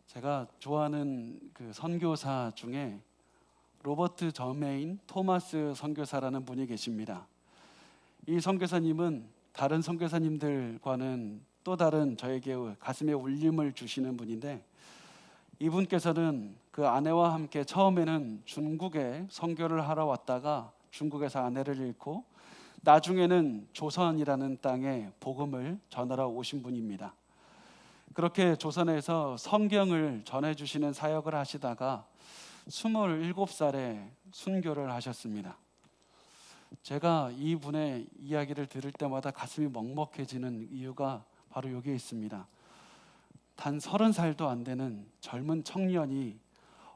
제가 좋아하는 그 선교사 중에 로버트 저메인 토마스 선교사라는 분이 계십니다. 이 선교사님은 다른 선교사님들과는 또 다른 저에게 가슴에 울림을 주시는 분인데, 이분께서는 그 아내와 함께 처음에는 중국에 선교를 하러 왔다가 중국에서 아내를 잃고 나중에는 조선이라는 땅에 복음을 전하러 오신 분입니다. 그렇게 조선에서 성경을 전해주시는 사역을 하시다가 27살에 순교를 하셨습니다. 제가 이분의 이야기를 들을 때마다 가슴이 먹먹해지는 이유가 바로 여기에 있습니다. 단 30살도 안 되는 젊은 청년이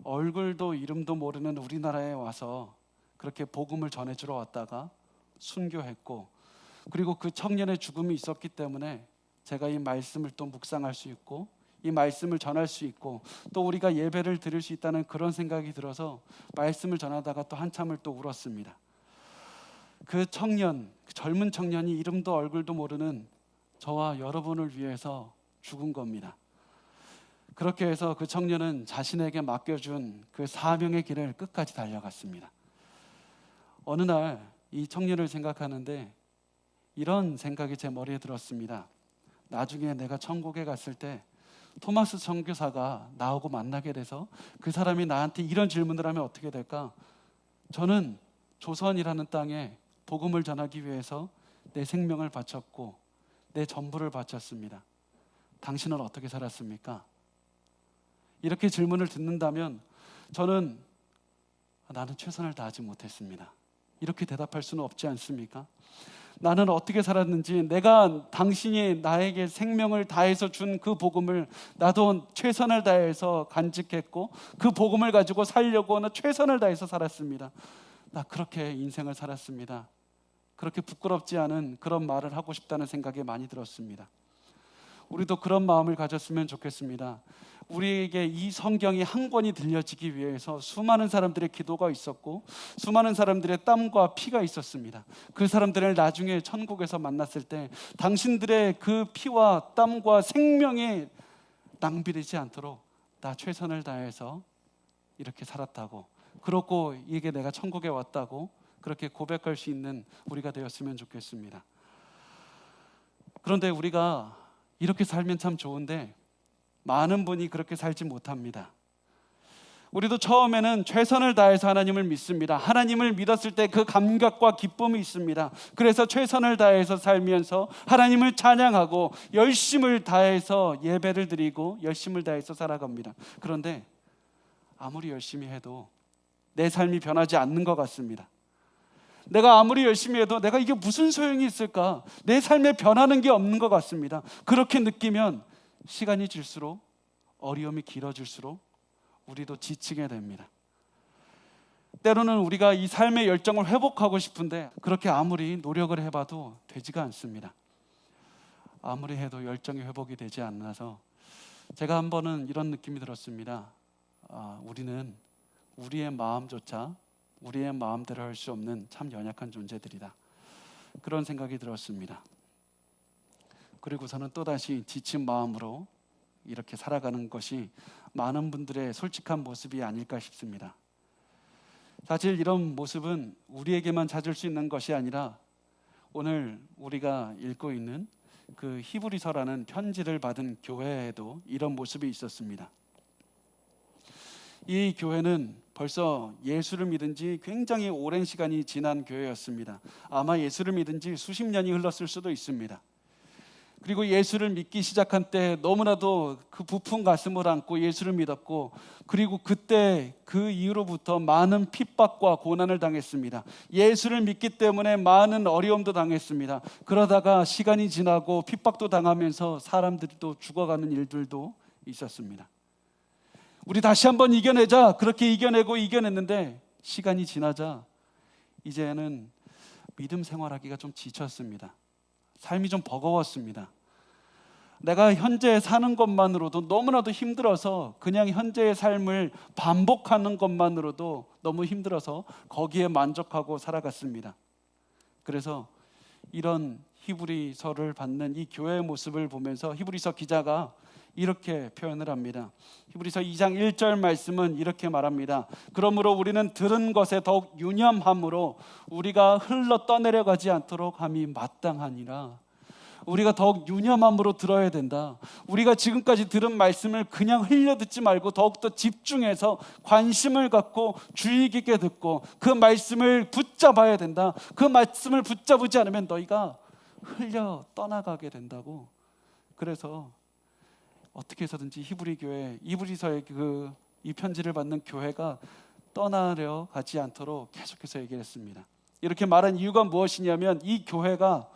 얼굴도 이름도 모르는 우리나라에 와서 그렇게 복음을 전해주러 왔다가 순교했고, 그리고 그 청년의 죽음이 있었기 때문에 제가 이 말씀을 또 묵상할 수 있고 이 말씀을 전할 수 있고 또 우리가 예배를 드릴 수 있다는 그런 생각이 들어서 말씀을 전하다가 또 한참을 또 울었습니다. 그 청년, 그 젊은 청년이 이름도 얼굴도 모르는 저와 여러분을 위해서 죽은 겁니다. 그렇게 해서 그 청년은 자신에게 맡겨준 그 사명의 길을 끝까지 달려갔습니다. 어느 날 이 청년을 생각하는데 이런 생각이 제 머리에 들었습니다. 나중에 내가 천국에 갔을 때 토마스 선교사가 나오고 만나게 돼서 그 사람이 나한테 이런 질문을 하면 어떻게 될까? 저는 조선이라는 땅에 복음을 전하기 위해서 내 생명을 바쳤고 내 전부를 바쳤습니다. 당신은 어떻게 살았습니까? 이렇게 질문을 듣는다면 저는 나는 최선을 다하지 못했습니다. 이렇게 대답할 수는 없지 않습니까? 나는 어떻게 살았는지, 내가 당신이 나에게 생명을 다해서 준 그 복음을 나도 최선을 다해서 간직했고 그 복음을 가지고 살려고 최선을 다해서 살았습니다. 나 그렇게 인생을 살았습니다. 그렇게 부끄럽지 않은 그런 말을 하고 싶다는 생각이 많이 들었습니다. 우리도 그런 마음을 가졌으면 좋겠습니다. 우리에게 이 성경이 한 권이 들려지기 위해서 수많은 사람들의 기도가 있었고 수많은 사람들의 땀과 피가 있었습니다. 그 사람들을 나중에 천국에서 만났을 때 당신들의 그 피와 땀과 생명이 낭비되지 않도록 나 최선을 다해서 이렇게 살았다고, 그렇고 이게 내가 천국에 왔다고 그렇게 고백할 수 있는 우리가 되었으면 좋겠습니다. 그런데 우리가 이렇게 살면 참 좋은데 많은 분이 그렇게 살지 못합니다. 우리도 처음에는 최선을 다해서 하나님을 믿습니다. 하나님을 믿었을 때 그 감격과 기쁨이 있습니다. 그래서 최선을 다해서 살면서 하나님을 찬양하고 열심을 다해서 예배를 드리고 열심을 다해서 살아갑니다. 그런데 아무리 열심히 해도 내 삶이 변하지 않는 것 같습니다. 내가 아무리 열심히 해도 내가 이게 무슨 소용이 있을까? 내 삶에 변하는 게 없는 것 같습니다. 그렇게 느끼면 시간이 질수록, 어려움이 길어질수록 우리도 지치게 됩니다. 때로는 우리가 이 삶의 열정을 회복하고 싶은데 그렇게 아무리 노력을 해봐도 되지가 않습니다. 아무리 해도 열정이 회복이 되지 않아서 제가 한 번은 이런 느낌이 들었습니다. 우리는 우리의 마음조차 우리의 마음대로 할 수 없는 참 연약한 존재들이다. 그런 생각이 들었습니다. 그리고서는 또다시 지친 마음으로 이렇게 살아가는 것이 많은 분들의 솔직한 모습이 아닐까 싶습니다. 사실 이런 모습은 우리에게만 찾을 수 있는 것이 아니라 오늘 우리가 읽고 있는 그 히브리서라는 편지를 받은 교회에도 이런 모습이 있었습니다. 이 교회는 벌써 예수를 믿은 지 굉장히 오랜 시간이 지난 교회였습니다. 아마 예수를 믿은 지 수십 년이 흘렀을 수도 있습니다. 그리고 예수를 믿기 시작한 때 너무나도 그 부푼 가슴을 안고 예수를 믿었고, 그리고 그때 그 이후로부터 많은 핍박과 고난을 당했습니다. 예수를 믿기 때문에 많은 어려움도 당했습니다. 그러다가 시간이 지나고 핍박도 당하면서 사람들이 또 죽어가는 일들도 있었습니다. 우리 다시 한번 이겨내자, 그렇게 이겨냈는데 시간이 지나자 이제는 믿음 생활하기가 좀 지쳤습니다. 삶이 좀 버거웠습니다. 내가 현재 사는 것만으로도 너무나도 힘들어서 그냥 현재의 삶을 반복하는 것만으로도 너무 힘들어서 거기에 만족하고 살아갔습니다. 그래서 이런 히브리서를 받는 이 교회의 모습을 보면서 히브리서 기자가 이렇게 표현을 합니다. 히브리서 2장 1절 말씀은 이렇게 말합니다. 그러므로 우리는 들은 것에 더욱 유념함으로 우리가 흘러 떠내려가지 않도록 함이 마땅하니라. 우리가 더욱 유념함으로 들어야 된다. 우리가 지금까지 들은 말씀을 그냥 흘려 듣지 말고 더욱더 집중해서 관심을 갖고 주의 깊게 듣고 그 말씀을 붙잡아야 된다. 그 말씀을 붙잡지 않으면 너희가 흘려 떠나가게 된다고. 그래서 어떻게 해서든지 히브리 교회, 히브리서의 이 편지를 받는 교회가 떠나려 가지 않도록 계속해서 얘기했습니다. 이렇게 말한 이유가 무엇이냐면 이 교회가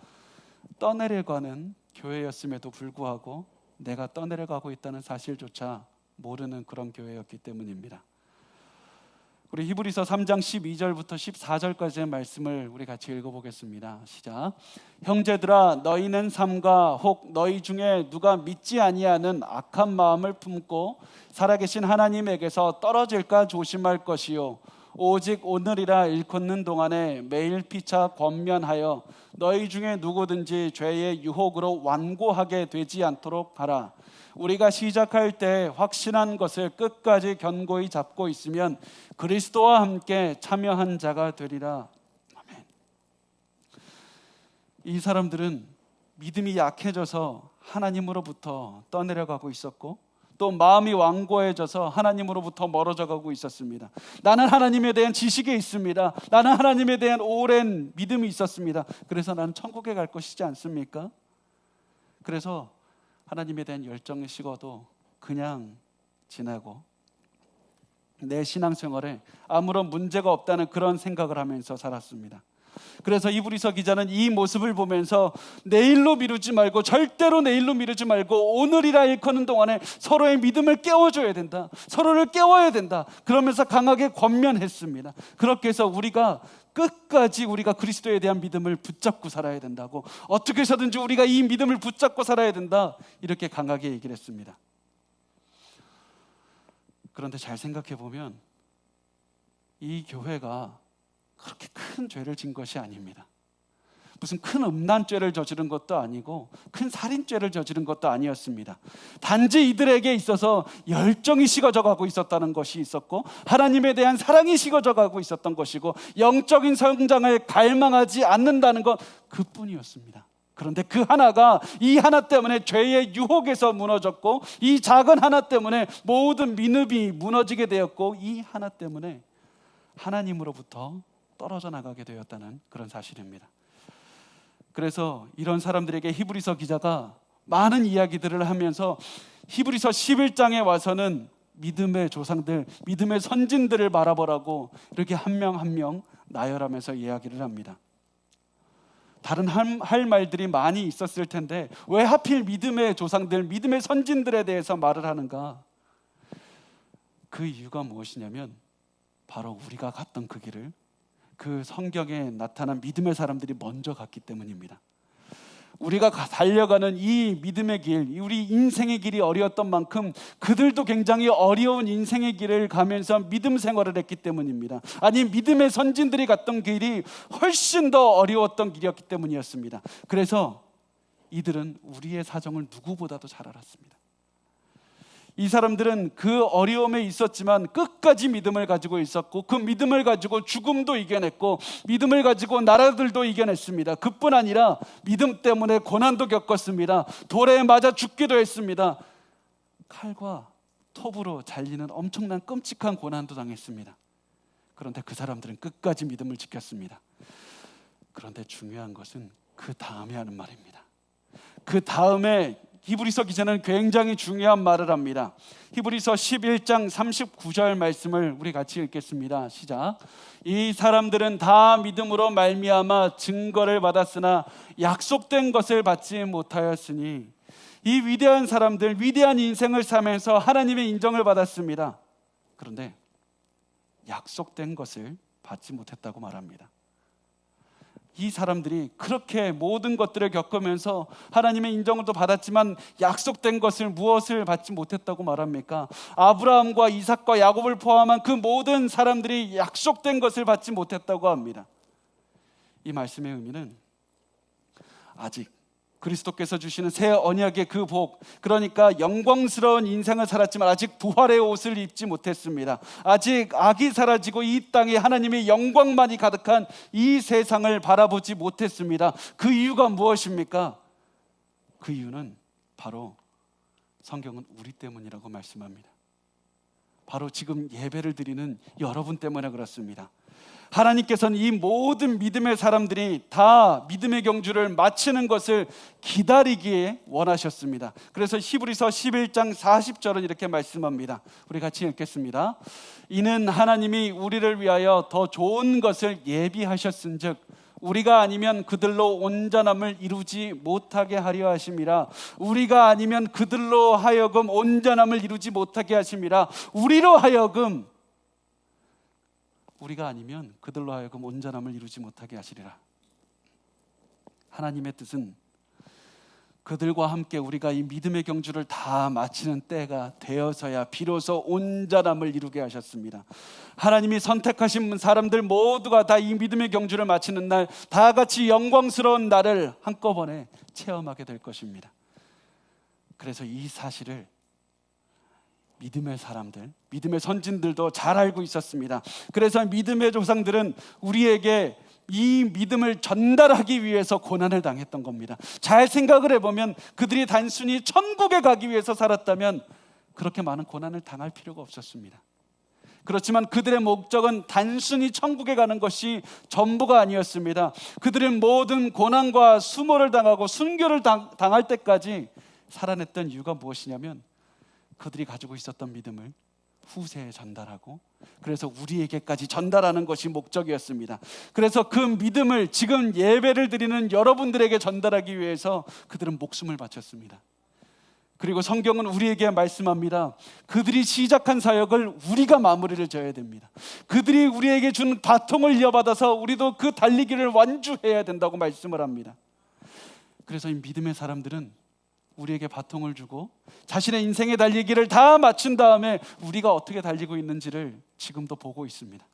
떠내려가는 교회였음에도 불구하고 내가 떠내려가고 있다는 사실조차 모르는 그런 교회였기 때문입니다. 우리 히브리서 3장 12절부터 14절까지의 말씀을 우리 같이 읽어보겠습니다. 시작. 형제들아, 너희는 삼가 혹 너희 중에 누가 믿지 아니하는 악한 마음을 품고 살아계신 하나님에게서 떨어질까 조심할 것이요, 오직 오늘이라 일컫는 동안에 매일 피차 권면하여 너희 중에 누구든지 죄의 유혹으로 완고하게 되지 않도록 하라. 우리가 시작할 때 확신한 것을 끝까지 견고히 잡고 있으면 그리스도와 함께 참여한 자가 되리라. 아멘. 이 사람들은 믿음이 약해져서 하나님으로부터 떠내려가고 있었고 또 마음이 완고해져서 하나님으로부터 멀어져 가고 있었습니다. 나는 하나님에 대한 지식이 있습니다. 나는 하나님에 대한 오랜 믿음이 있었습니다. 그래서 나는 천국에 갈 것이지 않습니까? 그래서 하나님에 대한 열정이 식어도 그냥 지나고 내 신앙생활에 아무런 문제가 없다는 그런 생각을 하면서 살았습니다. 그래서 히브리서 기자는 이 모습을 보면서 내일로 미루지 말고, 절대로 내일로 미루지 말고 오늘이라 일컫는 동안에 서로의 믿음을 깨워줘야 된다. 서로를 깨워야 된다. 그러면서 강하게 권면했습니다. 그렇게 해서 우리가 끝까지 우리가 그리스도에 대한 믿음을 붙잡고 살아야 된다고, 어떻게 해서든지 우리가 이 믿음을 붙잡고 살아야 된다, 이렇게 강하게 얘기를 했습니다. 그런데 잘 생각해 보면 이 교회가 그렇게 큰 죄를 진 것이 아닙니다. 무슨 큰 음란죄를 저지른 것도 아니고 큰 살인죄를 저지른 것도 아니었습니다. 단지 이들에게 있어서 열정이 식어져 가고 있었다는 것이 있었고, 하나님에 대한 사랑이 식어져 가고 있었던 것이고, 영적인 성장을 갈망하지 않는다는 것, 그뿐이었습니다. 그런데 그 하나가, 이 하나 때문에 죄의 유혹에서 무너졌고, 이 작은 하나 때문에 모든 믿음이 무너지게 되었고, 이 하나 때문에 하나님으로부터 떨어져 나가게 되었다는 그런 사실입니다. 그래서 이런 사람들에게 히브리서 기자가 많은 이야기들을 하면서 히브리서 11장에 와서는 믿음의 조상들, 믿음의 선진들을 바라보라고 이렇게 한 명 한 명 나열하면서 이야기를 합니다. 다른 할 말들이 많이 있었을 텐데 왜 하필 믿음의 조상들, 믿음의 선진들에 대해서 말을 하는가? 그 이유가 무엇이냐면 바로 우리가 갔던 그 길을 그 성경에 나타난 믿음의 사람들이 먼저 갔기 때문입니다. 우리가 달려가는 이 믿음의 길, 우리 인생의 길이 어려웠던 만큼 그들도 굉장히 어려운 인생의 길을 가면서 믿음 생활을 했기 때문입니다. 아니, 믿음의 선진들이 갔던 길이 훨씬 더 어려웠던 길이었기 때문이었습니다. 그래서 이들은 우리의 사정을 누구보다도 잘 알았습니다. 이 사람들은 그 어려움에 있었지만 끝까지 믿음을 가지고 있었고, 그 믿음을 가지고 죽음도 이겨냈고, 믿음을 가지고 나라들도 이겨냈습니다. 그뿐 아니라 믿음 때문에 고난도 겪었습니다. 돌에 맞아 죽기도 했습니다. 칼과 톱으로 잘리는 엄청난 끔찍한 고난도 당했습니다. 그런데 그 사람들은 끝까지 믿음을 지켰습니다. 그런데 중요한 것은 그 다음에 하는 말입니다. 그 다음에 히브리서 기자는 굉장히 중요한 말을 합니다. 히브리서 11장 39절 말씀을 우리 같이 읽겠습니다. 시작. 이 사람들은 다 믿음으로 말미암아 증거를 받았으나 약속된 것을 받지 못하였으니, 이 위대한 사람들, 위대한 인생을 살면서 하나님의 인정을 받았습니다. 그런데 약속된 것을 받지 못했다고 말합니다. 이 사람들이 그렇게 모든 것들을 겪으면서 하나님의 인정을 또 받았지만 약속된 것을, 무엇을 받지 못했다고 말합니까? 아브라함과 이삭과 야곱을 포함한 그 모든 사람들이 약속된 것을 받지 못했다고 합니다. 이 말씀의 의미는 아직 그리스도께서 주시는 새 언약의 그 복, 그러니까 영광스러운 인생을 살았지만 아직 부활의 옷을 입지 못했습니다. 아직 악이 사라지고 이 땅에 하나님의 영광만이 가득한 이 세상을 바라보지 못했습니다. 그 이유가 무엇입니까? 그 이유는 바로 성경은 우리 때문이라고 말씀합니다. 바로 지금 예배를 드리는 여러분 때문에 그렇습니다. 하나님께서는 이 모든 믿음의 사람들이 다 믿음의 경주를 마치는 것을 기다리기에 원하셨습니다. 그래서 히브리서 11장 40절은 이렇게 말씀합니다. 우리 같이 읽겠습니다. 이는 하나님이 우리를 위하여 더 좋은 것을 예비하셨은즉 우리가 아니면 그들로 온전함을 이루지 못하게 하려 하심이라. 우리가 아니면 그들로 하여금 온전함을 이루지 못하게 하심이라. 우리가 아니면 그들로 하여금 온전함을 이루지 못하게 하시리라. 하나님의 뜻은 그들과 함께 우리가 이 믿음의 경주를 다 마치는 때가 되어서야 비로소 온전함을 이루게 하셨습니다. 하나님이 선택하신 사람들 모두가 다 이 믿음의 경주를 마치는 날, 다 같이 영광스러운 날을 한꺼번에 체험하게 될 것입니다. 그래서 이 사실을 믿음의 사람들, 믿음의 선진들도 잘 알고 있었습니다. 그래서 믿음의 조상들은 우리에게 이 믿음을 전달하기 위해서 고난을 당했던 겁니다. 잘 생각을 해보면 그들이 단순히 천국에 가기 위해서 살았다면 그렇게 많은 고난을 당할 필요가 없었습니다. 그렇지만 그들의 목적은 단순히 천국에 가는 것이 전부가 아니었습니다. 그들은 모든 고난과 수모를 당하고 순교를 당할 때까지 살아냈던 이유가 무엇이냐면 그들이 가지고 있었던 믿음을 후세에 전달하고, 그래서 우리에게까지 전달하는 것이 목적이었습니다. 그래서 그 믿음을 지금 예배를 드리는 여러분들에게 전달하기 위해서 그들은 목숨을 바쳤습니다. 그리고 성경은 우리에게 말씀합니다. 그들이 시작한 사역을 우리가 마무리를 져야 됩니다. 그들이 우리에게 준 바통을 이어받아서 우리도 그 달리기를 완주해야 된다고 말씀을 합니다. 그래서 이 믿음의 사람들은 우리에게 바통을 주고 자신의 인생의 달리기를 다 마친 다음에 우리가 어떻게 달리고 있는지를 지금도 보고 있습니다.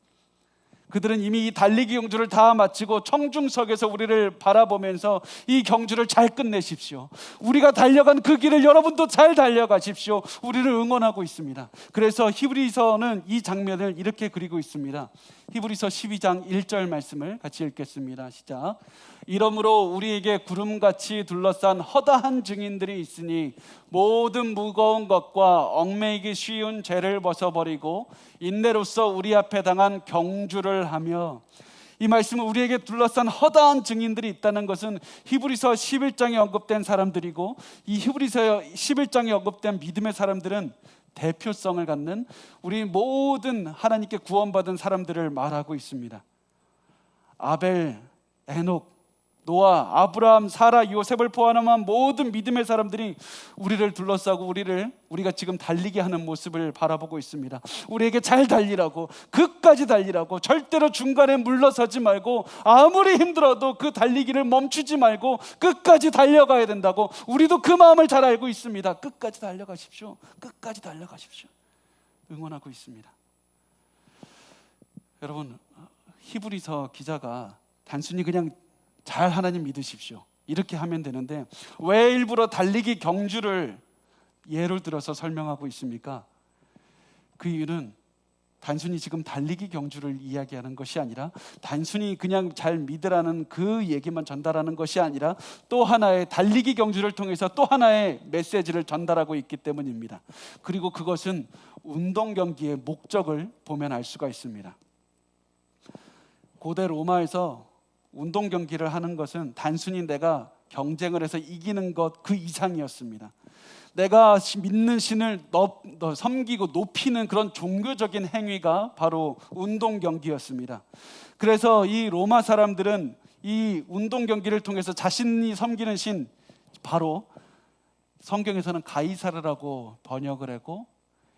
그들은 이미 이 달리기 경주를 다 마치고 청중석에서 우리를 바라보면서 이 경주를 잘 끝내십시오, 우리가 달려간 그 길을 여러분도 잘 달려가십시오, 우리를 응원하고 있습니다. 그래서 히브리서는 이 장면을 이렇게 그리고 있습니다. 히브리서 12장 1절 말씀을 같이 읽겠습니다. 시작. 이러므로 우리에게 구름같이 둘러싼 허다한 증인들이 있으니 모든 무거운 것과 얽매이기 쉬운 죄를 벗어버리고 인내로써 우리 앞에 당한 경주를 하며. 이 말씀은 우리에게 둘러싼 허다한 증인들이 있다는 것은 히브리서 11장에 언급된 사람들이고, 이 히브리서 11장에 언급된 믿음의 사람들은 대표성을 갖는 우리 모든 하나님께 구원받은 사람들을 말하고 있습니다. 아벨, 에녹, 노아, 아브라함, 사라, 요셉을 포함한 모든 믿음의 사람들이 우리를 둘러싸고 우리가 지금 달리게 하는 모습을 바라보고 있습니다. 우리에게 잘 달리라고, 끝까지 달리라고, 절대로 중간에 물러서지 말고 아무리 힘들어도 그 달리기를 멈추지 말고 끝까지 달려가야 된다고 우리도 그 마음을 잘 알고 있습니다. 끝까지 달려가십시오. 끝까지 달려가십시오. 응원하고 있습니다. 여러분, 히브리서 기자가 단순히 그냥 잘 하나님 믿으십시오 이렇게 하면 되는데 왜 일부러 달리기 경주를 예를 들어서 설명하고 있습니까? 그 이유는 단순히 지금 달리기 경주를 이야기하는 것이 아니라, 단순히 그냥 잘 믿으라는 그 얘기만 전달하는 것이 아니라 또 하나의 달리기 경주를 통해서 또 하나의 메시지를 전달하고 있기 때문입니다. 그리고 그것은 운동 경기의 목적을 보면 알 수가 있습니다. 고대 로마에서 운동 경기를 하는 것은 단순히 내가 경쟁을 해서 이기는 것 그 이상이었습니다. 내가 믿는 신을 섬기고 높이는 그런 종교적인 행위가 바로 운동 경기였습니다. 그래서 이 로마 사람들은 이 운동 경기를 통해서 자신이 섬기는 신, 바로 성경에서는 가이사르라고 번역을 하고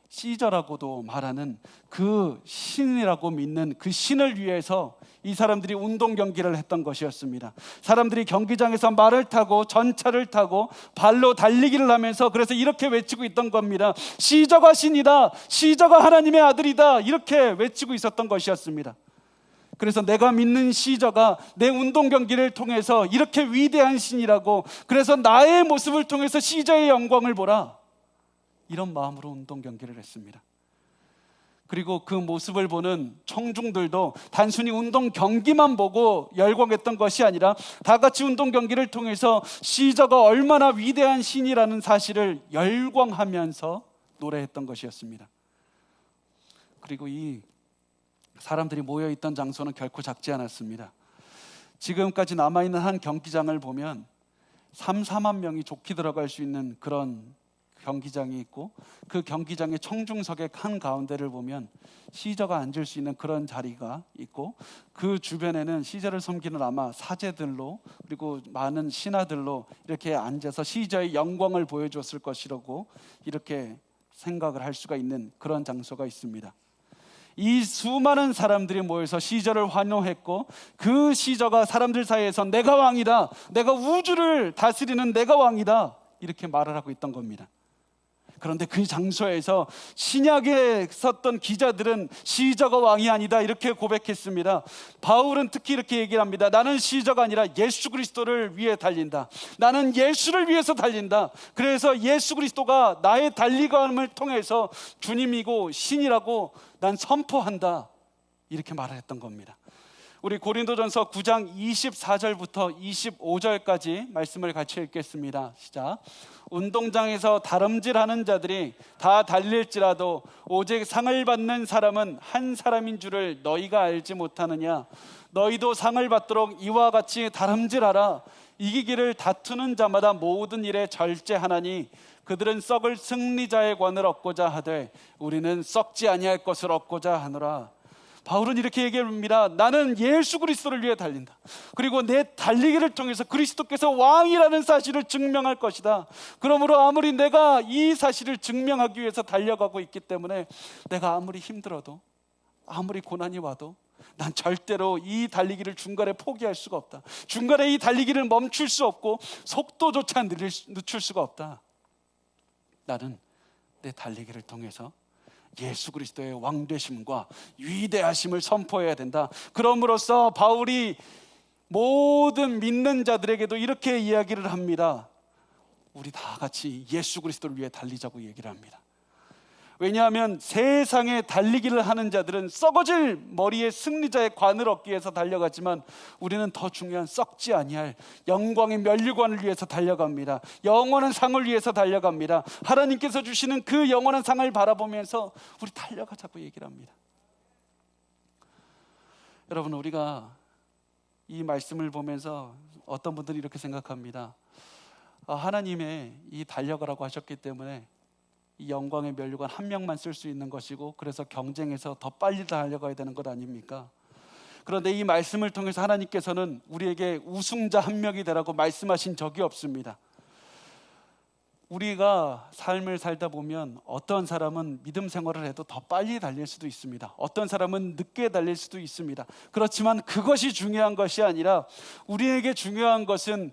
시저라고도 말하는 그 신이라고 믿는 그 신을 위해서 이 사람들이 운동 경기를 했던 것이었습니다. 사람들이 경기장에서 말을 타고 전차를 타고 발로 달리기를 하면서 그래서 이렇게 외치고 있던 겁니다. 시저가 신이다, 시저가 하나님의 아들이다, 이렇게 외치고 있었던 것이었습니다. 그래서 내가 믿는 시저가 내 운동 경기를 통해서 이렇게 위대한 신이라고, 그래서 나의 모습을 통해서 시저의 영광을 보라, 이런 마음으로 운동 경기를 했습니다. 그리고 그 모습을 보는 청중들도 단순히 운동 경기만 보고 열광했던 것이 아니라 다 같이 운동 경기를 통해서 시저가 얼마나 위대한 신이라는 사실을 열광하면서 노래했던 것이었습니다. 그리고 이 사람들이 모여있던 장소는 결코 작지 않았습니다. 지금까지 남아있는 한 경기장을 보면 3, 4만 명이 좋게 들어갈 수 있는 그런 경기장이 있고, 그 경기장의 청중석의 한 가운데를 보면 시저가 앉을 수 있는 그런 자리가 있고, 그 주변에는 시저를 섬기는 아마 사제들로 그리고 많은 신하들로 이렇게 앉아서 시저의 영광을 보여줬을 것이라고 이렇게 생각을 할 수가 있는 그런 장소가 있습니다. 이 수많은 사람들이 모여서 시저를 환호했고, 그 시저가 사람들 사이에서 내가 왕이다, 내가 우주를 다스리는 내가 왕이다, 이렇게 말을 하고 있던 겁니다. 그런데 그 장소에서 신약에 썼던 기자들은 시저가 왕이 아니다, 이렇게 고백했습니다. 바울은 특히 이렇게 얘기를 합니다. 나는 시저가 아니라 예수 그리스도를 위해 달린다. 나는 예수를 위해서 달린다. 그래서 예수 그리스도가 나의 달리감을 통해서 주님이고 신이라고 난 선포한다, 이렇게 말을 했던 겁니다. 우리 고린도전서 9장 24절부터 25절까지 말씀을 같이 읽겠습니다. 시작. 운동장에서 다름질하는 자들이 다 달릴지라도 오직 상을 받는 사람은 한 사람인 줄을 너희가 알지 못하느냐? 너희도 상을 받도록 이와 같이 다름질하라. 이기기를 다투는 자마다 모든 일에 절제하나니 그들은 썩을 승리자의 관을 얻고자 하되 우리는 썩지 아니할 것을 얻고자 하노라. 바울은 이렇게 얘기합니다. 나는 예수 그리스도를 위해 달린다. 그리고 내 달리기를 통해서 그리스도께서 왕이라는 사실을 증명할 것이다. 그러므로 아무리 내가 이 사실을 증명하기 위해서 달려가고 있기 때문에 내가 아무리 힘들어도, 아무리 고난이 와도 난 절대로 이 달리기를 중간에 포기할 수가 없다. 중간에 이 달리기를 멈출 수 없고 속도조차 늦출 수가 없다. 나는 내 달리기를 통해서 예수 그리스도의 왕되심과 위대하심을 선포해야 된다. 그럼으로써 바울이 모든 믿는 자들에게도 이렇게 이야기를 합니다. 우리 다 같이 예수 그리스도를 위해 달리자고 얘기를 합니다. 왜냐하면 세상에 달리기를 하는 자들은 썩어질 머리의 승리자의 관을 얻기 위해서 달려가지만 우리는 더 중요한 썩지 아니할 영광의 면류관을 위해서 달려갑니다. 영원한 상을 위해서 달려갑니다. 하나님께서 주시는 그 영원한 상을 바라보면서 우리 달려가자고 얘기를 합니다. 여러분, 우리가 이 말씀을 보면서 어떤 분들이 이렇게 생각합니다. 하나님의 이 달려가라고 하셨기 때문에 이 영광의 면류관 한 명만 쓸 수 있는 것이고, 그래서 경쟁해서 더 빨리 달려가야 되는 것 아닙니까? 그런데 이 말씀을 통해서 하나님께서는 우리에게 우승자 한 명이 되라고 말씀하신 적이 없습니다. 우리가 삶을 살다 보면 어떤 사람은 믿음 생활을 해도 더 빨리 달릴 수도 있습니다. 어떤 사람은 늦게 달릴 수도 있습니다. 그렇지만 그것이 중요한 것이 아니라 우리에게 중요한 것은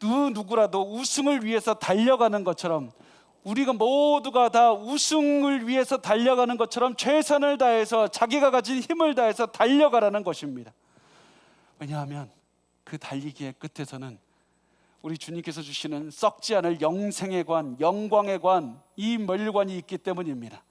누구라도 우승을 위해서 달려가는 것처럼, 우리가 모두가 다 우승을 위해서 달려가는 것처럼 최선을 다해서 자기가 가진 힘을 다해서 달려가라는 것입니다. 왜냐하면 그 달리기의 끝에서는 우리 주님께서 주시는 썩지 않을 영생의 관, 영광의 관, 이 면류관이 있기 때문입니다.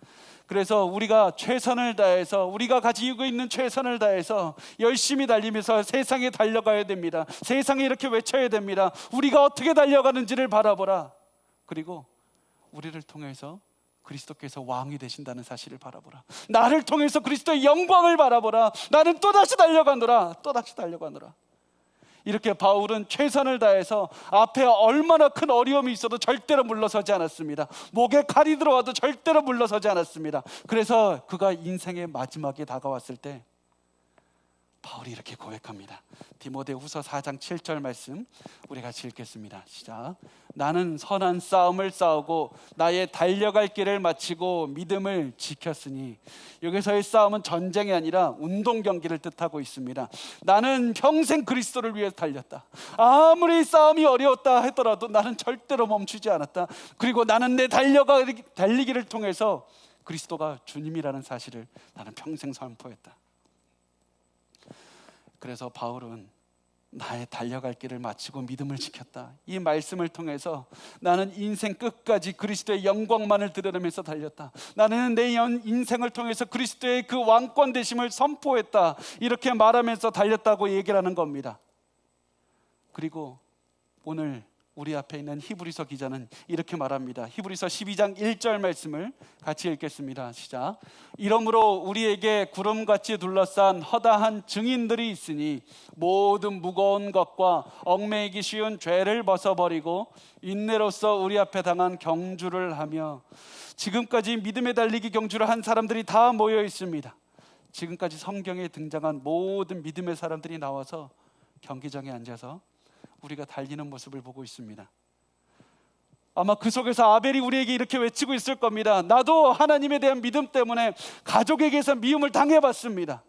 그래서 우리가 최선을 다해서, 우리가 가지고 있는 최선을 다해서 열심히 달리면서 세상에 달려가야 됩니다. 세상에 이렇게 외쳐야 됩니다. 우리가 어떻게 달려가는지를 바라보라. 그리고 우리를 통해서 그리스도께서 왕이 되신다는 사실을 바라보라. 나를 통해서 그리스도의 영광을 바라보라. 나는 또다시 달려가노라. 또다시 달려가노라. 이렇게 바울은 최선을 다해서 앞에 얼마나 큰 어려움이 있어도 절대로 물러서지 않았습니다. 목에 칼이 들어와도 절대로 물러서지 않았습니다. 그래서 그가 인생의 마지막에 다가왔을 때 바울이 이렇게 고백합니다. 디모데후서 4장 7절 말씀 우리 같이 읽겠습니다. 시작. 나는 선한 싸움을 싸우고 나의 달려갈 길을 마치고 믿음을 지켰으니, 여기서의 싸움은 전쟁이 아니라 운동 경기를 뜻하고 있습니다. 나는 평생 그리스도를 위해 달렸다. 아무리 싸움이 어려웠다 하더라도 나는 절대로 멈추지 않았다. 그리고 나는 내 달리기를 통해서 그리스도가 주님이라는 사실을 나는 평생 선포했다. 그래서 바울은 나의 달려갈 길을 마치고 믿음을 지켰다. 이 말씀을 통해서 나는 인생 끝까지 그리스도의 영광만을 드러내면서 달렸다. 나는 내 인생을 통해서 그리스도의 그 왕권 되심을 선포했다. 이렇게 말하면서 달렸다고 얘기를 하는 겁니다. 그리고 오늘 우리 앞에 있는 히브리서 기자는 이렇게 말합니다. 히브리서 12장 1절 말씀을 같이 읽겠습니다. 시작. 이러므로 우리에게 구름같이 둘러싼 허다한 증인들이 있으니 모든 무거운 것과 얽매이기 쉬운 죄를 벗어버리고 인내로서 우리 앞에 당한 경주를 하며. 지금까지 믿음의 달리기 경주를 한 사람들이 다 모여 있습니다. 지금까지 성경에 등장한 모든 믿음의 사람들이 나와서 경기장에 앉아서 우리가 달리는 모습을 보고 있습니다. 아마 그 속에서 아벨이 우리에게 이렇게 외치고 있을 겁니다. 나도 하나님에 대한 믿음 때문에 가족에게서 미움을 당해봤습니다.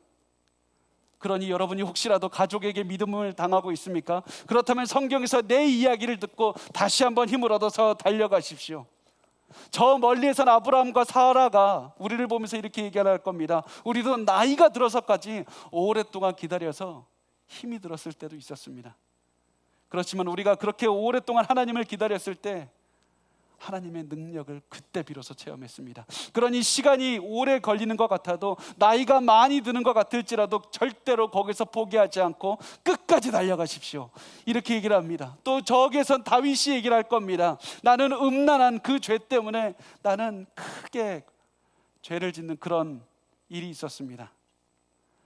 그러니 여러분이 혹시라도 가족에게 믿음을 당하고 있습니까? 그렇다면 성경에서 내 이야기를 듣고 다시 한번 힘을 얻어서 달려가십시오. 저 멀리에선 아브라함과 사라가 우리를 보면서 이렇게 얘기할 겁니다. 우리도 나이가 들어서까지 오랫동안 기다려서 힘이 들었을 때도 있었습니다. 그렇지만 우리가 그렇게 오랫동안 하나님을 기다렸을 때 하나님의 능력을 그때 비로소 체험했습니다. 그러니 시간이 오래 걸리는 것 같아도, 나이가 많이 드는 것 같을지라도 절대로 거기서 포기하지 않고 끝까지 달려가십시오. 이렇게 얘기를 합니다. 또 저기에선 다윗이 얘기를 할 겁니다. 나는 음란한 그 죄 때문에 나는 크게 죄를 짓는 그런 일이 있었습니다.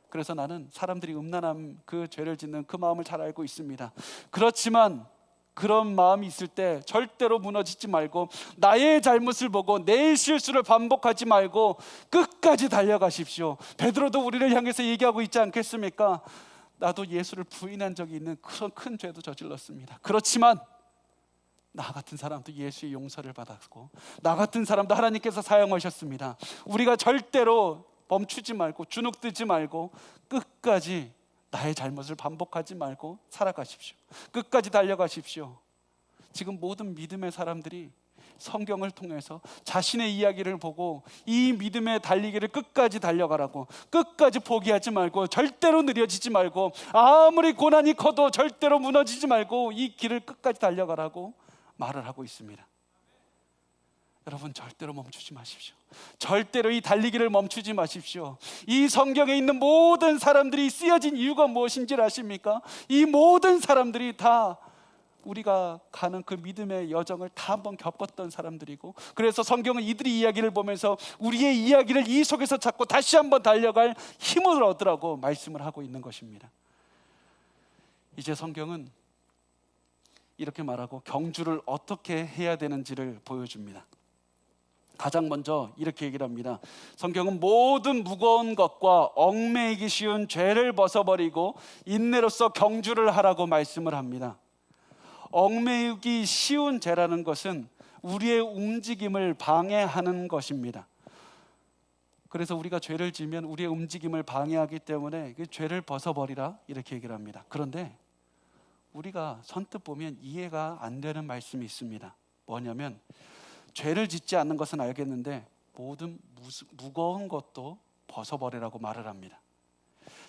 그래서 나는 사람들이 음란한 그 죄를 짓는 그 마음을 잘 알고 있습니다. 그렇지만 그런 마음이 있을 때 절대로 무너지지 말고 나의 잘못을 보고 내 실수를 반복하지 말고 끝까지 달려가십시오. 베드로도 우리를 향해서 얘기하고 있지 않겠습니까? 나도 예수를 부인한 적이 있는 그런 큰 죄도 저질렀습니다. 그렇지만 나 같은 사람도 예수의 용서를 받았고 나 같은 사람도 하나님께서 사용하셨습니다. 우리가 절대로 멈추지 말고 주눅들지 말고 끝까지 나의 잘못을 반복하지 말고 살아가십시오. 끝까지 달려가십시오. 지금 모든 믿음의 사람들이 성경을 통해서 자신의 이야기를 보고 이 믿음의 달리기를 끝까지 달려가라고, 끝까지 포기하지 말고 절대로 느려지지 말고 아무리 고난이 커도 절대로 무너지지 말고 이 길을 끝까지 달려가라고 말을 하고 있습니다. 여러분, 절대로 멈추지 마십시오. 절대로 이 달리기를 멈추지 마십시오. 이 성경에 있는 모든 사람들이 쓰여진 이유가 무엇인지 아십니까? 이 모든 사람들이 다 우리가 가는 그 믿음의 여정을 다 한번 겪었던 사람들이고, 그래서 성경은 이들의 이야기를 보면서 우리의 이야기를 이 속에서 찾고 다시 한번 달려갈 힘을 얻으라고 말씀을 하고 있는 것입니다. 이제 성경은 이렇게 말하고 경주를 어떻게 해야 되는지를 보여줍니다. 가장 먼저 이렇게 얘기를 합니다. 성경은 모든 무거운 것과 얽매이기 쉬운 죄를 벗어버리고 인내로서 경주를 하라고 말씀을 합니다. 얽매이기 쉬운 죄라는 것은 우리의 움직임을 방해하는 것입니다. 그래서 우리가 죄를 지면 우리의 움직임을 방해하기 때문에 그 죄를 벗어버리라 이렇게 얘기를 합니다. 그런데 우리가 선뜻 보면 이해가 안 되는 말씀이 있습니다. 뭐냐면 죄를 짓지 않는 것은 알겠는데 모든 무거운 것도 벗어버리라고 말을 합니다.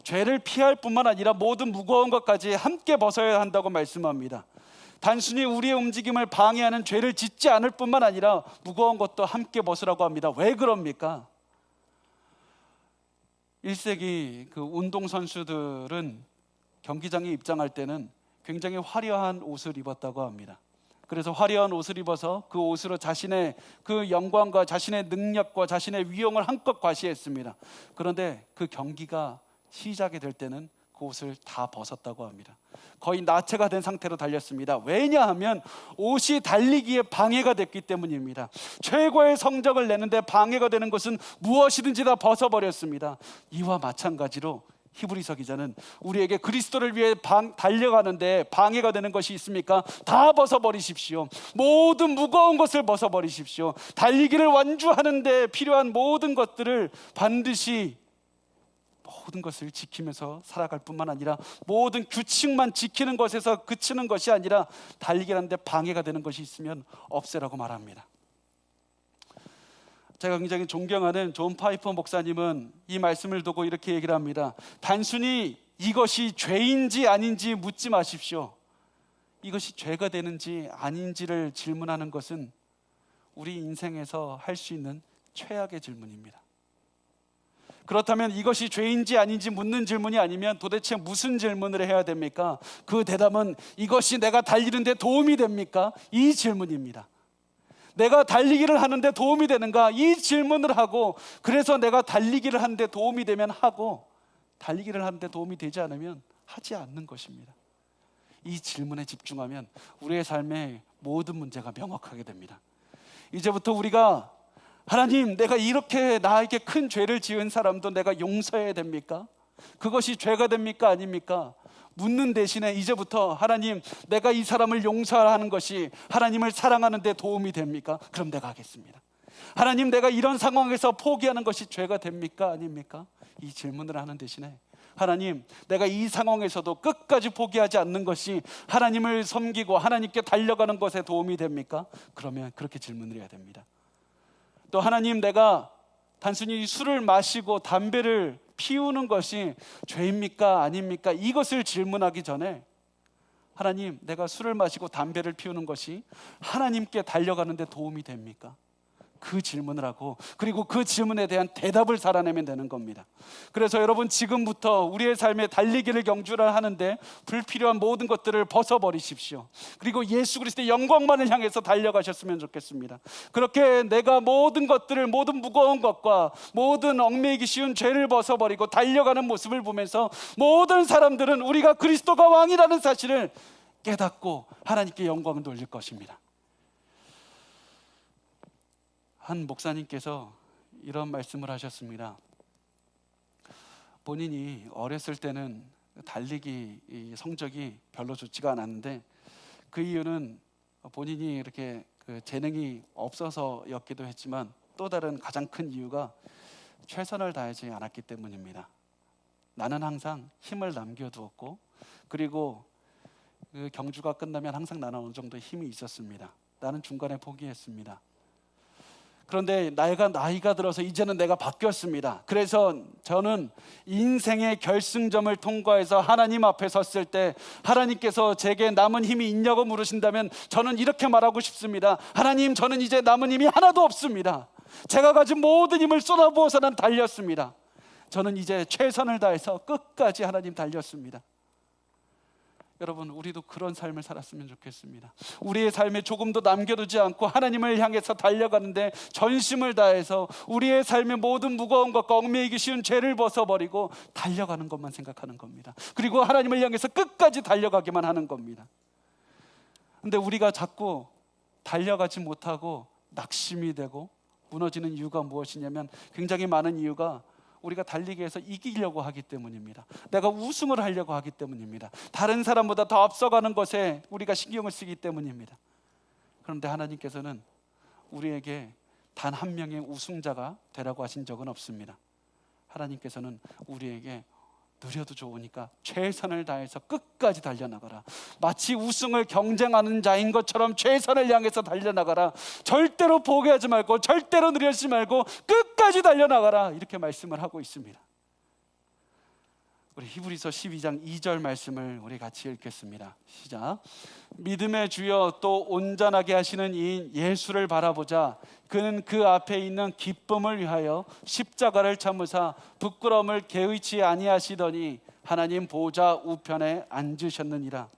죄를 피할 뿐만 아니라 모든 무거운 것까지 함께 벗어야 한다고 말씀합니다. 단순히 우리의 움직임을 방해하는 죄를 짓지 않을 뿐만 아니라 무거운 것도 함께 벗으라고 합니다. 왜 그럽니까? 1세기 그 운동선수들은 경기장에 입장할 때는 굉장히 화려한 옷을 입었다고 합니다. 그래서 화려한 옷을 입어서 그 옷으로 자신의 그 영광과 자신의 능력과 자신의 위용을 한껏 과시했습니다. 그런데 그 경기가 시작이 될 때는 그 옷을 다 벗었다고 합니다. 거의 나체가 된 상태로 달렸습니다. 왜냐하면 옷이 달리기에 방해가 됐기 때문입니다. 최고의 성적을 내는데 방해가 되는 것은 무엇이든지 다 벗어버렸습니다. 이와 마찬가지로 히브리서 기자는 우리에게 그리스도를 위해 달려가는데 방해가 되는 것이 있습니까? 다 벗어버리십시오. 모든 무거운 것을 벗어버리십시오. 달리기를 완주하는데 필요한 모든 것들을 반드시 모든 것을 지키면서 살아갈 뿐만 아니라 모든 규칙만 지키는 것에서 그치는 것이 아니라 달리기하는데 방해가 되는 것이 있으면 없애라고 말합니다. 제가 굉장히 존경하는 존 파이퍼 목사님은 이 말씀을 두고 이렇게 얘기를 합니다. 단순히 이것이 죄인지 아닌지 묻지 마십시오. 이것이 죄가 되는지 아닌지를 질문하는 것은 우리 인생에서 할 수 있는 최악의 질문입니다. 그렇다면 이것이 죄인지 아닌지 묻는 질문이 아니면 도대체 무슨 질문을 해야 됩니까? 그 대답은 이것이 내가 달리는 데 도움이 됩니까? 이 질문입니다. 내가 달리기를 하는데 도움이 되는가? 이 질문을 하고, 그래서 내가 달리기를 하는데 도움이 되면 하고, 달리기를 하는데 도움이 되지 않으면 하지 않는 것입니다. 이 질문에 집중하면 우리의 삶의 모든 문제가 명확하게 됩니다. 이제부터 우리가 하나님, 내가 이렇게 나에게 큰 죄를 지은 사람도 내가 용서해야 됩니까? 그것이 죄가 됩니까? 아닙니까? 묻는 대신에 이제부터 하나님, 내가 이 사람을 용서하는 것이 하나님을 사랑하는 데 도움이 됩니까? 그럼 내가 하겠습니다. 하나님, 내가 이런 상황에서 포기하는 것이 죄가 됩니까? 아닙니까? 이 질문을 하는 대신에 하나님, 내가 이 상황에서도 끝까지 포기하지 않는 것이 하나님을 섬기고 하나님께 달려가는 것에 도움이 됩니까? 그러면 그렇게 질문을 해야 됩니다. 또 하나님, 내가 단순히 술을 마시고 담배를 피우는 것이 죄입니까? 아닙니까? 이것을 질문하기 전에 하나님, 내가 술을 마시고 담배를 피우는 것이 하나님께 달려가는 데 도움이 됩니까? 그 질문을 하고, 그리고 그 질문에 대한 대답을 살아내면 되는 겁니다. 그래서 여러분, 지금부터 우리의 삶에 달리기를 경주를 하는데 불필요한 모든 것들을 벗어버리십시오. 그리고 예수 그리스도의 영광만을 향해서 달려가셨으면 좋겠습니다. 그렇게 내가 모든 것들을, 모든 무거운 것과 모든 얽매이기 쉬운 죄를 벗어버리고 달려가는 모습을 보면서 모든 사람들은 우리가 그리스도가 왕이라는 사실을 깨닫고 하나님께 영광을 돌릴 것입니다. 한 목사님께서 이런 말씀을 하셨습니다. 본인이 어렸을 때는 달리기 성적이 별로 좋지가 않았는데, 그 이유는 본인이 이렇게 재능이 없어서였기도 했지만, 또 다른 가장 큰 이유가 최선을 다하지 않았기 때문입니다. 나는 항상 힘을 남겨두었고, 그리고 그 경주가 끝나면 항상 나는 어느 정도 힘이 있었습니다. 나는 중간에 포기했습니다. 그런데 나이가 들어서 이제는 내가 바뀌었습니다. 그래서 저는 인생의 결승점을 통과해서 하나님 앞에 섰을 때 하나님께서 제게 남은 힘이 있냐고 물으신다면 저는 이렇게 말하고 싶습니다. 하나님, 저는 이제 남은 힘이 하나도 없습니다. 제가 가진 모든 힘을 쏟아부어서는 달렸습니다. 저는 이제 최선을 다해서 끝까지 하나님 달렸습니다. 여러분, 우리도 그런 삶을 살았으면 좋겠습니다. 우리의 삶에 조금도 남겨두지 않고 하나님을 향해서 달려가는데 전심을 다해서 우리의 삶의 모든 무거운 것과 얽매이기 쉬운 죄를 벗어버리고 달려가는 것만 생각하는 겁니다. 그리고 하나님을 향해서 끝까지 달려가기만 하는 겁니다. 근데 우리가 자꾸 달려가지 못하고 낙심이 되고 무너지는 이유가 무엇이냐면, 굉장히 많은 이유가 우리가 달리기에서 이기려고 하기 때문입니다. 내가 우승을 하려고 하기 때문입니다. 다른 사람보다 더 앞서가는 것에 우리가 신경을 쓰기 때문입니다. 그런데 하나님께서는 우리에게 단 한 명의 우승자가 되라고 하신 적은 없습니다. 하나님께서는 우리에게 느려도 좋으니까 최선을 다해서 끝까지 달려나가라. 마치 우승을 경쟁하는 자인 것처럼 최선을 향해서 달려나가라. 절대로 포기하지 말고, 절대로 느려지지 말고 끝까지 달려나가라. 이렇게 말씀을 하고 있습니다. 우리 히브리서 12장 2절 말씀을 우리 같이 읽겠습니다. 시작. 믿음의 주여 또 온전하게 하시는 이인 예수를 바라보자. 그는 그 앞에 있는 기쁨을 위하여 십자가를 참으사 부끄러움을 개의치 아니하시더니 하나님 보좌 우편에 앉으셨느니라.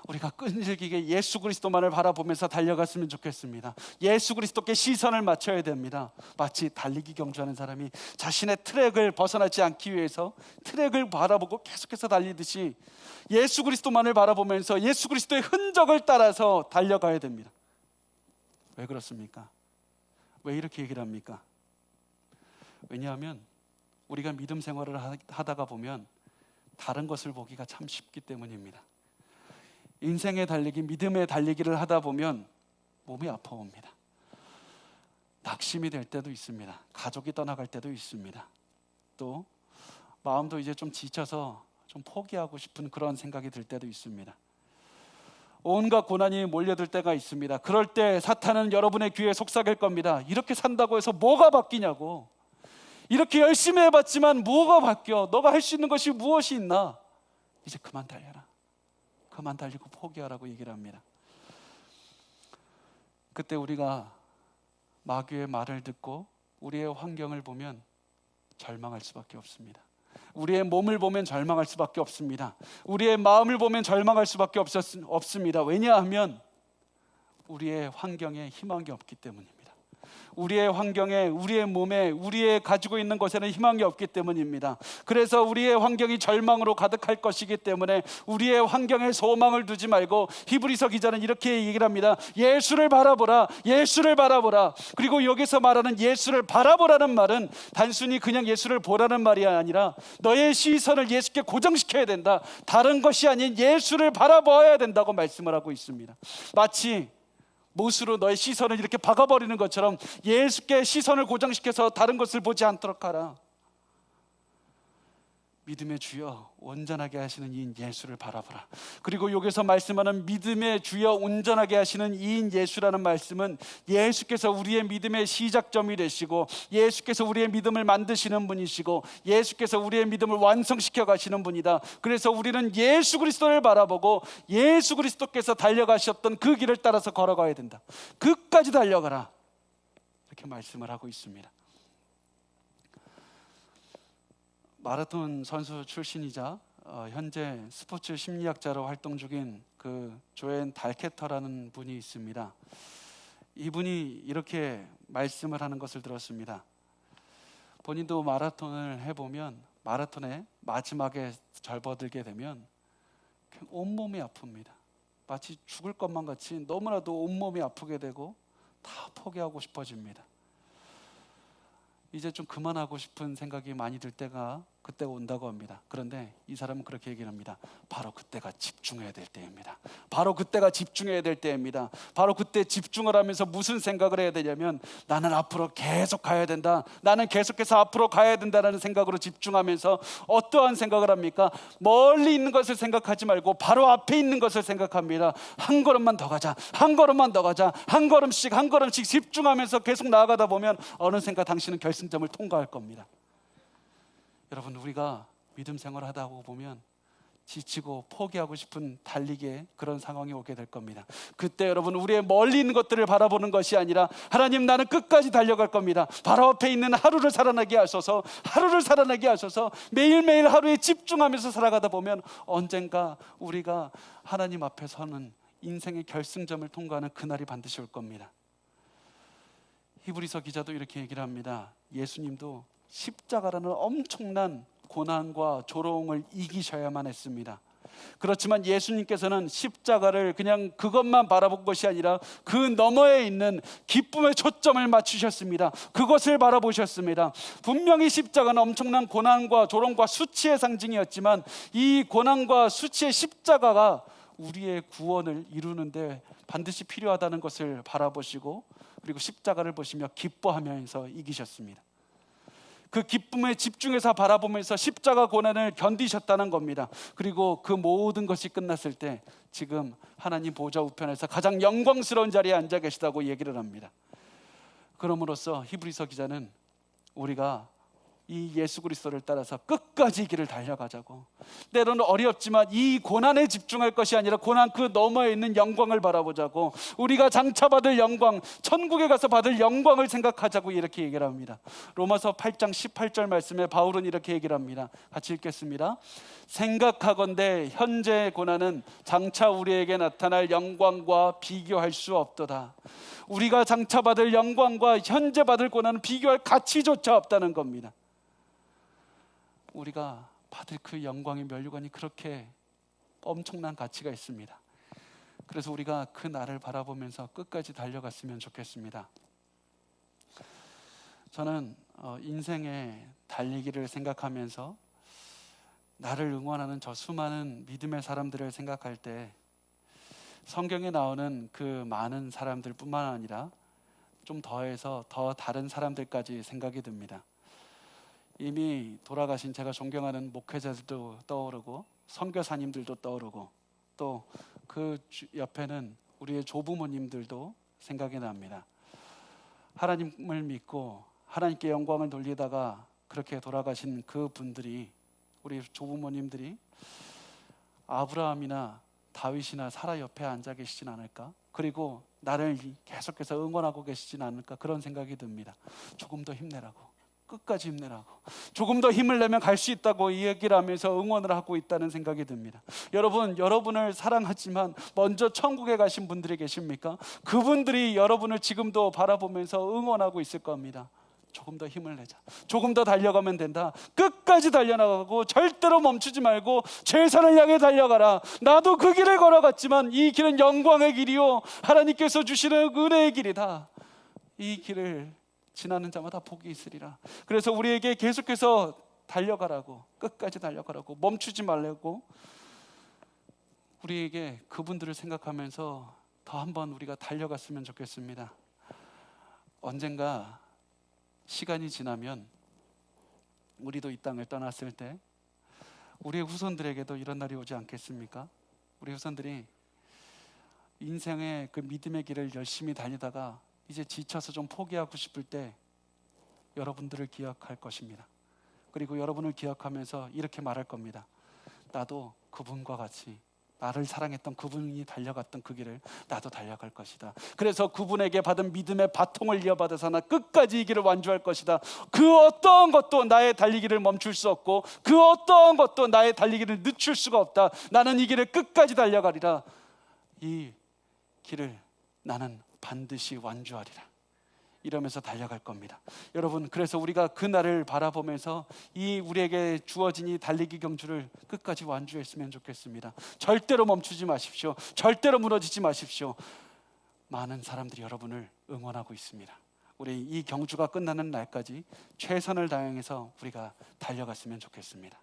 우리가 끈질기게 예수 그리스도만을 바라보면서 달려갔으면 좋겠습니다. 예수 그리스도께 시선을 맞춰야 됩니다. 마치 달리기 경주하는 사람이 자신의 트랙을 벗어나지 않기 위해서 트랙을 바라보고 계속해서 달리듯이 예수 그리스도만을 바라보면서 예수 그리스도의 흔적을 따라서 달려가야 됩니다. 왜 그렇습니까? 왜 이렇게 얘기를 합니까? 왜냐하면 우리가 믿음 생활을 하다가 보면 다른 것을 보기가 참 쉽기 때문입니다. 인생의 달리기, 믿음의 달리기를 하다 보면 몸이 아파옵니다. 낙심이 될 때도 있습니다. 가족이 떠나갈 때도 있습니다. 또 마음도 이제 좀 지쳐서 좀 포기하고 싶은 그런 생각이 들 때도 있습니다. 온갖 고난이 몰려들 때가 있습니다. 그럴 때 사탄은 여러분의 귀에 속삭일 겁니다. 이렇게 산다고 해서 뭐가 바뀌냐고. 이렇게 열심히 해봤지만 뭐가 바뀌어? 너가 할 수 있는 것이 무엇이 있나? 이제 그만 달려라. 그만 달리고 포기하라고 얘기를 합니다. 그때 우리가 마귀의 말을 듣고 우리의 환경을 보면 절망할 수밖에 없습니다. 우리의 몸을 보면 절망할 수밖에 없습니다. 우리의 마음을 보면 절망할 수밖에 없습니다. 왜냐하면 우리의 환경에 희망이 없기 때문입니다. 우리의 환경에, 우리의 몸에, 우리의 가지고 있는 것에는 희망이 없기 때문입니다. 그래서 우리의 환경이 절망으로 가득할 것이기 때문에 우리의 환경에 소망을 두지 말고, 히브리서 기자는 이렇게 얘기를 합니다. 예수를 바라보라, 예수를 바라보라. 그리고 여기서 말하는 예수를 바라보라는 말은 단순히 그냥 예수를 보라는 말이 아니라 너의 시선을 예수께 고정시켜야 된다. 다른 것이 아닌 예수를 바라봐야 된다고 말씀을 하고 있습니다. 마치 못으로 너의 시선을 이렇게 박아버리는 것처럼 예수께 시선을 고정시켜서 다른 것을 보지 않도록 하라. 믿음의 주여 온전하게 하시는 이인 예수를 바라보라. 그리고 여기서 말씀하는 믿음의 주여 온전하게 하시는 이인 예수라는 말씀은 예수께서 우리의 믿음의 시작점이 되시고, 예수께서 우리의 믿음을 만드시는 분이시고, 예수께서 우리의 믿음을 완성시켜 가시는 분이다. 그래서 우리는 예수 그리스도를 바라보고 예수 그리스도께서 달려가셨던 그 길을 따라서 걸어가야 된다. 끝까지 달려가라, 이렇게 말씀을 하고 있습니다. 마라톤 선수 출신이자 현재 스포츠 심리학자로 활동 중인 그 조앤 달캐터라는 분이 있습니다. 이분이 이렇게 말씀을 하는 것을 들었습니다. 본인도 마라톤을 해보면 마라톤의 마지막에 접어들게 되면 온몸이 아픕니다. 마치 죽을 것만 같이 너무나도 온몸이 아프게 되고 다 포기하고 싶어집니다. 이제 좀 그만하고 싶은 생각이 많이 들 때가 그때 온다고 합니다. 그런데 이 사람은 그렇게 얘기를 합니다. 바로 그때가 집중해야 될 때입니다. 바로 그때가 집중해야 될 때입니다. 바로 그때 집중을 하면서 무슨 생각을 해야 되냐면, 나는 앞으로 계속 가야 된다, 나는 계속해서 앞으로 가야 된다는 생각으로 집중하면서 어떠한 생각을 합니까? 멀리 있는 것을 생각하지 말고 바로 앞에 있는 것을 생각합니다. 한 걸음만 더 가자, 한 걸음만 더 가자, 한 걸음씩 한 걸음씩 집중하면서 계속 나아가다 보면 어느샌가 당신은 결승점을 통과할 겁니다. 여러분, 우리가 믿음 생활을 하다 보면 지치고 포기하고 싶은 달리기에 그런 상황이 오게 될 겁니다. 그때 여러분, 우리의 멀리 있는 것들을 바라보는 것이 아니라, 하나님 나는 끝까지 달려갈 겁니다, 바로 앞에 있는 하루를 살아나게 하소서, 하루를 살아나게 하소서. 매일매일 하루에 집중하면서 살아가다 보면 언젠가 우리가 하나님 앞에 서는 인생의 결승점을 통과하는 그날이 반드시 올 겁니다. 히브리서 기자도 이렇게 얘기를 합니다. 예수님도 십자가라는 엄청난 고난과 조롱을 이기셔야만 했습니다. 그렇지만 예수님께서는 십자가를 그냥 그것만 바라본 것이 아니라 그 너머에 있는 기쁨의 초점을 맞추셨습니다. 그것을 바라보셨습니다. 분명히 십자가는 엄청난 고난과 조롱과 수치의 상징이었지만 이 고난과 수치의 십자가가 우리의 구원을 이루는데 반드시 필요하다는 것을 바라보시고, 그리고 십자가를 보시며 기뻐하면서 이기셨습니다. 그 기쁨에 집중해서 바라보면서 십자가 고난을 견디셨다는 겁니다. 그리고 그 모든 것이 끝났을 때 지금 하나님 보좌 우편에서 가장 영광스러운 자리에 앉아 계시다고 얘기를 합니다. 그럼으로써 히브리서 기자는 우리가 이 예수 그리스도를 따라서 끝까지 이 길을 달려가자고, 때로는 어렵지만 이 고난에 집중할 것이 아니라 고난 그 너머에 있는 영광을 바라보자고, 우리가 장차받을 영광, 천국에 가서 받을 영광을 생각하자고 이렇게 얘기를 합니다. 로마서 8장 18절 말씀에 바울은 이렇게 얘기를 합니다. 같이 읽겠습니다. 생각하건대 현재의 고난은 장차 우리에게 나타날 영광과 비교할 수 없도다. 우리가 장차 받을 영광과 현재 받을 고난은 비교할 가치조차 없다는 겁니다. 우리가 받을 그 영광의 면류관이 그렇게 엄청난 가치가 있습니다. 그래서 우리가 그 날을 바라보면서 끝까지 달려갔으면 좋겠습니다. 저는 인생의 달리기를 생각하면서 나를 응원하는 저 수많은 믿음의 사람들을 생각할 때 성경에 나오는 그 많은 사람들 뿐만 아니라 좀 더해서 더 다른 사람들까지 생각이 듭니다. 이미 돌아가신 제가 존경하는 목회자들도 떠오르고 선교사님들도 떠오르고, 또 그 옆에는 우리의 조부모님들도 생각이 납니다. 하나님을 믿고 하나님께 영광을 돌리다가 그렇게 돌아가신 그 분들이, 우리 조부모님들이 아브라함이나 다윗이나 사라 옆에 앉아 계시진 않을까? 그리고 나를 계속해서 응원하고 계시진 않을까? 그런 생각이 듭니다. 조금 더 힘내라고, 끝까지 힘내라고, 조금 더 힘을 내면 갈 수 있다고 이 얘기를 하면서 응원을 하고 있다는 생각이 듭니다. 여러분, 여러분을 사랑하지만 먼저 천국에 가신 분들이 계십니까? 그분들이 여러분을 지금도 바라보면서 응원하고 있을 겁니다. 조금 더 힘을 내자, 조금 더 달려가면 된다, 끝까지 달려나가고 절대로 멈추지 말고 최선을 향해 달려가라. 나도 그 길을 걸어갔지만 이 길은 영광의 길이요 하나님께서 주시는 은혜의 길이다. 이 길을 지나는 자마다 복이 있으리라. 그래서 우리에게 계속해서 달려가라고, 끝까지 달려가라고, 멈추지 말라고, 우리에게 그분들을 생각하면서 더 한번 우리가 달려갔으면 좋겠습니다. 언젠가 시간이 지나면 우리도 이 땅을 떠났을 때 우리의 후손들에게도 이런 날이 오지 않겠습니까? 우리 후손들이 인생의 그 믿음의 길을 열심히 달리다가 이제 지쳐서 좀 포기하고 싶을 때 여러분들을 기억할 것입니다. 그리고 여러분을 기억하면서 이렇게 말할 겁니다. 나도 그분과 같이, 나를 사랑했던 그분이 달려갔던 그 길을 나도 달려갈 것이다. 그래서 그분에게 받은 믿음의 바통을 이어받아서 나 끝까지 이 길을 완주할 것이다. 그 어떠한 것도 나의 달리기를 멈출 수 없고 그 어떠한 것도 나의 달리기를 늦출 수가 없다. 나는 이 길을 끝까지 달려가리라. 이 길을 나는 반드시 완주하리라. 이러면서 달려갈 겁니다. 여러분, 그래서 우리가 그날을 바라보면서 이 우리에게 주어진 이 달리기 경주를 끝까지 완주했으면 좋겠습니다. 절대로 멈추지 마십시오. 절대로 무너지지 마십시오. 많은 사람들이 여러분을 응원하고 있습니다. 우리 이 경주가 끝나는 날까지 최선을 다해서 우리가 달려갔으면 좋겠습니다.